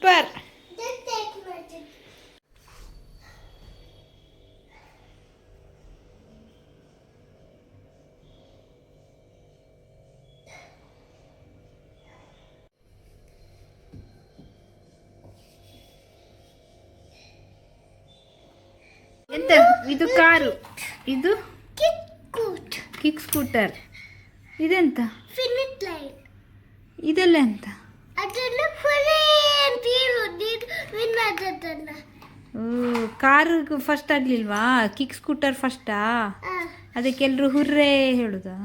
Per ಎಂತ ಇದು car, ಇದು ಕಿಕ್ ಸ್ಕೂಟರ್, ಇದೆಂತ ಇದೆಲ್ಲ ಎಂತ? ಕಾರು ಫಸ್ಟ್ ಆಗ್ಲಿಲ್ವಾ? ಕಿಕ್ ಸ್ಕೂಟರ್ ಫಸ್ಟಾ? ಅದಕ್ಕೆ ಎಲ್ರು ಹುರ್ರೇ ಹೇಳುದಾ?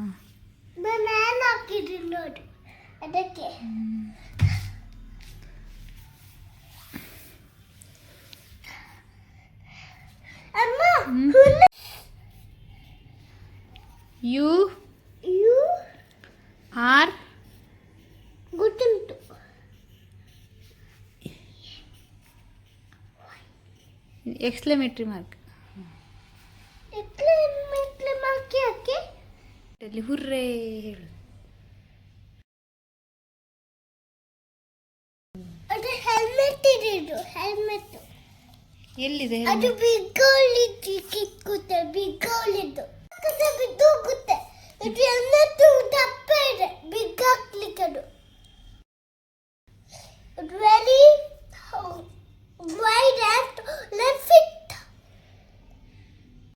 ಅದಕ್ಕೆ ಯು ಆರ್ ಗೊತ್ತುಂಟು. ಎಕ್ಸ್ಕ್ಲಮೇಟರಿ ಮಾರ್ಕ್ ಅಲ್ಲಿ ಹುರ್ರೇ ಹೇಳು. ಅದು ಹೆಲ್ಮೆಟ್ ಇದೆ, ಹೆಲ್ಮೆಟ್ ಎಲ್ಲಿದೆ? ಅದು ಬಿಗ್ಗೋಲಿದ್ದು ಕಿಕ್ಕುತ್ತೆ, ಬಿಗ್ಗೋಲಿದ್ದು ಬಿದ್ದೋಗುತ್ತೆ. ಇದು ಹೆಲ್ಮೆಟ್